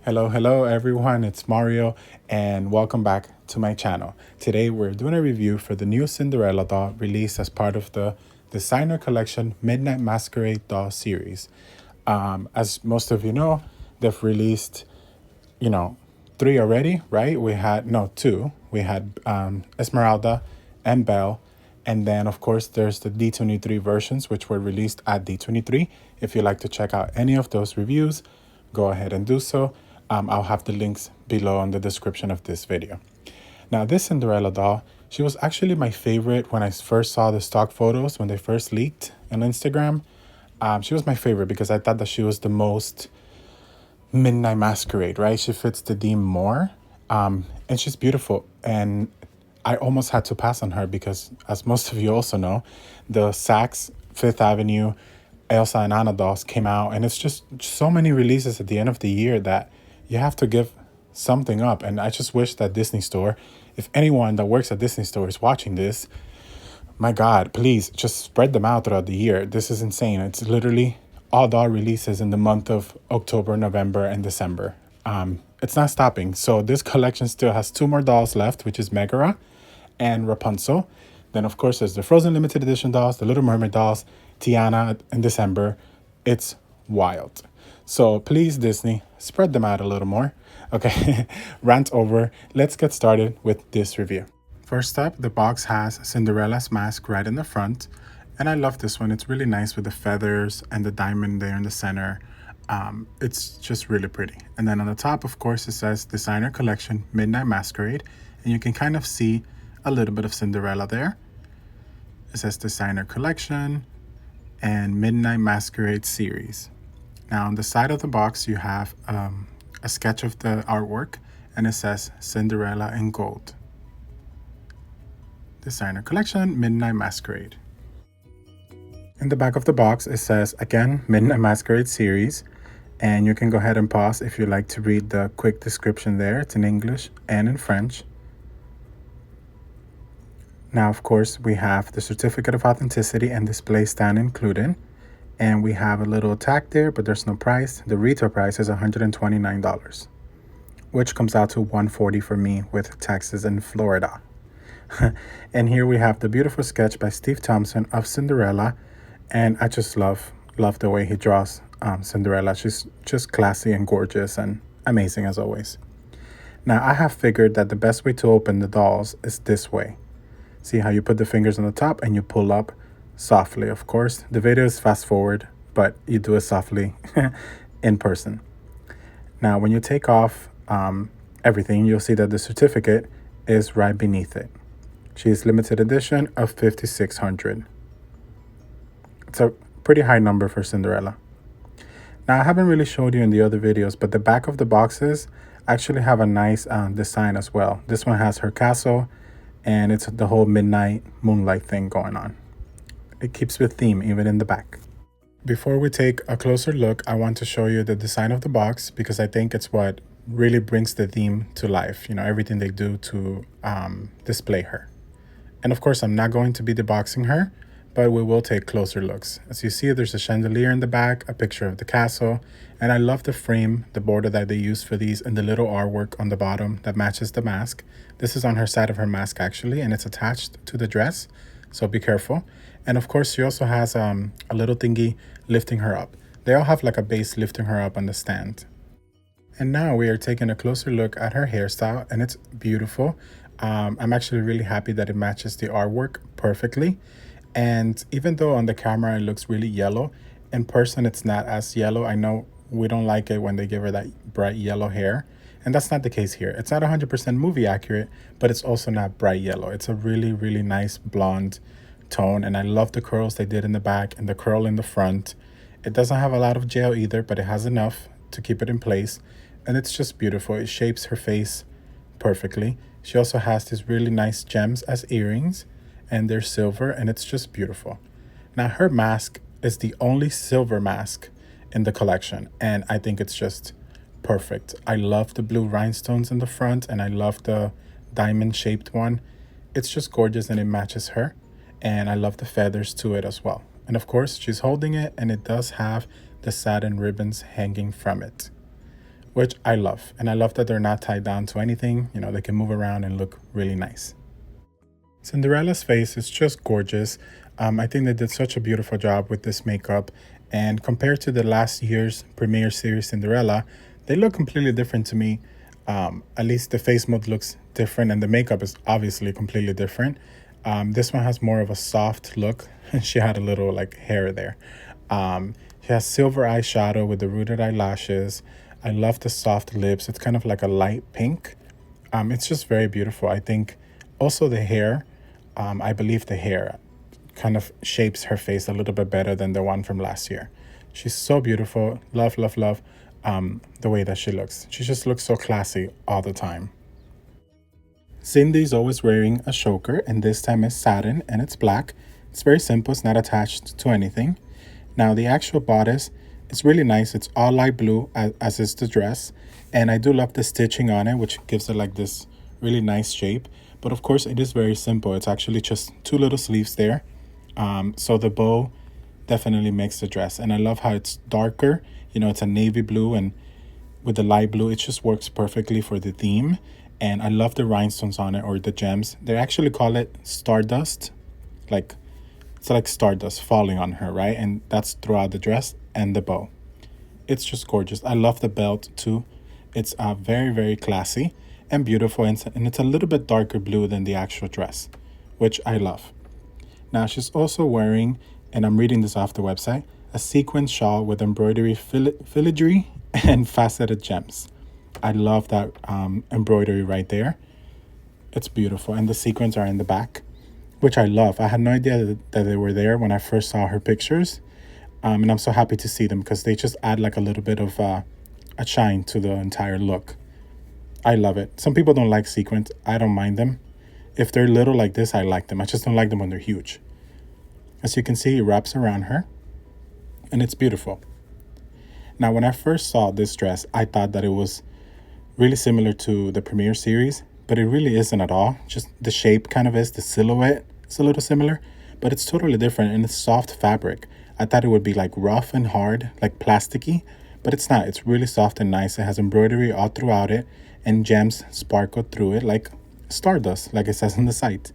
Hello everyone, it's Mario and welcome back to my channel. Today we're doing a review for the new Cinderella doll released as part of the designer collection Midnight Masquerade doll series. As most of you know, they've released, you know, three already, right? Two. We had Esmeralda and Belle. And then, of course, there's the D23 versions, which were released at D23. If you'd like to check out any of those reviews, go ahead and do so. I'll have the links below in the description of this video. Now, this Cinderella doll, she was actually my favorite when I first saw the stock photos when they first leaked on Instagram. She was my favorite because I thought that she was the most Midnight Masquerade, right? She fits the theme more. And she's beautiful. And I almost had to pass on her because, as most of you also know, the Saks Fifth Avenue Elsa and Anna dolls came out. And it's just so many releases at the end of the year that you have to give something up. And I just wish that Disney Store, if anyone that works at Disney Store is watching this, my God, please just spread them out throughout the year. This is insane. It's literally all doll releases in the month of October, November, and December. It's not stopping. So this collection still has two more dolls left, which is Megara and Rapunzel. Then, of course, there's the Frozen Limited Edition dolls, the Little Mermaid dolls, Tiana in December. It's wild. So please, Disney, spread them out a little more. Okay, rant over. Let's get started with this review. First up, the box has Cinderella's mask right in the front. And I love this one. It's really nice with the feathers and the diamond there in the center. It's just really pretty. And then on the top, of course, it says Designer Collection Midnight Masquerade. And you can kind of see a little bit of Cinderella there. It says Designer Collection and Midnight Masquerade Series. Now on the side of the box, you have a sketch of the artwork, and it says Cinderella in gold. Designer Collection, Midnight Masquerade. In the back of the box, it says, again, Midnight Masquerade Series. And you can go ahead and pause if you'd like to read the quick description there. It's in English and in French. Now, of course, we have the certificate of authenticity and display stand included. And we have a little tag there, but there's no price. The retail price is $129, which comes out to $140 for me with taxes in Florida. And here we have the beautiful sketch by Steve Thompson of Cinderella. And I just love the way he draws Cinderella. She's just classy and gorgeous and amazing as always. Now, I have figured that the best way to open the dolls is this way. See how you put the fingers on the top and you pull up softly, of course. The video is fast forward, but you do it softly in person. Now, when you take off everything, you'll see that the certificate is right beneath it. She's limited edition of 5,600. It's a pretty high number for Cinderella. Now, I haven't really showed you in the other videos, but the back of the boxes actually have a nice design as well. This one has her castle, and it's the whole midnight moonlight thing going on. It keeps with theme even in the back. Before we take a closer look, I want to show you the design of the box because I think it's what really brings the theme to life. You know, everything they do to display her. And of course, I'm not going to be deboxing her, but we will take closer looks. As you see, there's a chandelier in the back, a picture of the castle, and I love the frame, the border that they use for these, and the little artwork on the bottom that matches the mask. This is on her side of her mask actually, and it's attached to the dress, so be careful. And of course, she also has a little thingy lifting her up. They all have like a base lifting her up on the stand. And now we are taking a closer look at her hairstyle, and it's beautiful. I'm actually really happy that it matches the artwork perfectly. And even though on the camera it looks really yellow, in person it's not as yellow. I know we don't like it when they give her that bright yellow hair, and that's not the case here. It's not 100% movie accurate, but it's also not bright yellow. It's a really, really nice blonde tone, and I love the curls they did in the back and the curl in the front. It doesn't have a lot of gel either, but it has enough to keep it in place, and it's just beautiful. It shapes her face perfectly. She also has these really nice gems as earrings, and they're silver, and it's just beautiful. Now, her mask is the only silver mask in the collection, and I think it's just perfect. I love the blue rhinestones in the front, and I love the diamond shaped one. It's just gorgeous, and it matches her, and I love the feathers to it as well. And of course, she's holding it, and it does have the satin ribbons hanging from it, which I love. And I love that they're not tied down to anything. You know, they can move around and look really nice. Cinderella's face is just gorgeous. I think they did such a beautiful job with this makeup. And compared to the last year's premiere series Cinderella, they look completely different to me. At least the face mold looks different and the makeup is obviously completely different. This one has more of a soft look. She had a little like hair there. She has silver eyeshadow with the rooted eyelashes. I love the soft lips. It's kind of like a light pink. It's just very beautiful. I think also the hair, I believe the hair kind of shapes her face a little bit better than the one from last year. She's so beautiful. Love, love, love the way that she looks. She just looks so classy all the time. Cindy's always wearing a choker, and this time it's satin and it's black. It's very simple. It's not attached to anything. Now the actual bodice is really nice. It's all light blue as is the dress. And I do love the stitching on it, which gives it like this really nice shape. But of course it is very simple. It's actually just two little sleeves there. So the bow definitely makes the dress. And I love how it's darker. You know, it's a navy blue, and with the light blue, it just works perfectly for the theme. And I love the rhinestones on it, or the gems. They actually call it stardust. Like, it's like stardust falling on her, right? And that's throughout the dress and the bow. It's just gorgeous. I love the belt too. It's very, very classy and beautiful. And it's a little bit darker blue than the actual dress, which I love. Now she's also wearing, and I'm reading this off the website, a sequin shawl with embroidery filigree and faceted gems. I love that embroidery right there. It's beautiful. And the sequins are in the back, which I love. I had no idea that they were there when I first saw her pictures. And I'm so happy to see them because they just add like a little bit of a shine to the entire look. I love it. Some people don't like sequins. I don't mind them. If they're little like this, I like them. I just don't like them when they're huge. As you can see, it wraps around her and it's beautiful. Now, when I first saw this dress, I thought that it was really similar to the premiere series, but it really isn't at all. Just the shape kind of is, the silhouette is a little similar, but it's totally different, and it's soft fabric. I thought it would be like rough and hard, like plasticky, but it's not. It's really soft and nice. It has embroidery all throughout it, and gems sparkle through it like stardust, like it says on the site.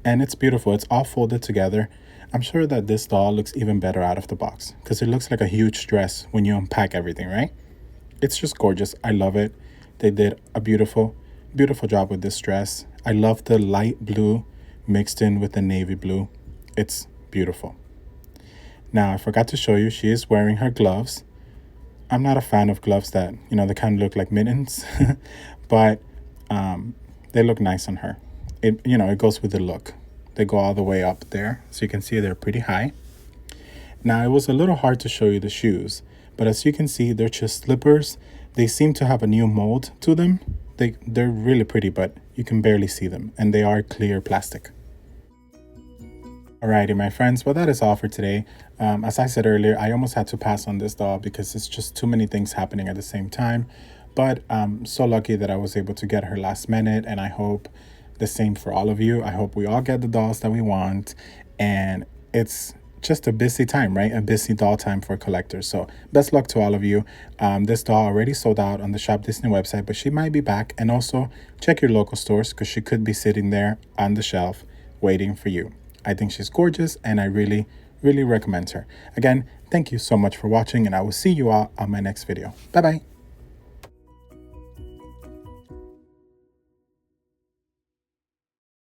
And it's beautiful. It's all folded together. I'm sure that this doll looks even better out of the box because it looks like a huge dress when you unpack everything, right? It's just gorgeous. I love it. They did a beautiful, beautiful job with this dress. I love the light blue mixed in with the navy blue. It's beautiful. Now, I forgot to show you, she is wearing her gloves. I'm not a fan of gloves that, you know, they kind of look like mittens, but they look nice on her. It goes with the look. They go all the way up there. So you can see they're pretty high. Now, it was a little hard to show you the shoes, but as you can see, they're just slippers. They seem to have a new mold to them. They're really pretty, but you can barely see them, and they are clear plastic. Alrighty, my friends, well, that is all for today. As I said earlier, I almost had to pass on this doll because it's just too many things happening at the same time. But I'm so lucky that I was able to get her last minute, and I hope the same for all of you. I hope we all get the dolls that we want, and it's just a busy time, right? A busy doll time for collectors. So best luck to all of you. This doll already sold out on the Shop Disney website, but she might be back. And also check your local stores because she could be sitting there on the shelf waiting for you. I think she's gorgeous, and I really, really recommend her. Again, thank you so much for watching, and I will see you all on my next video. Bye-bye.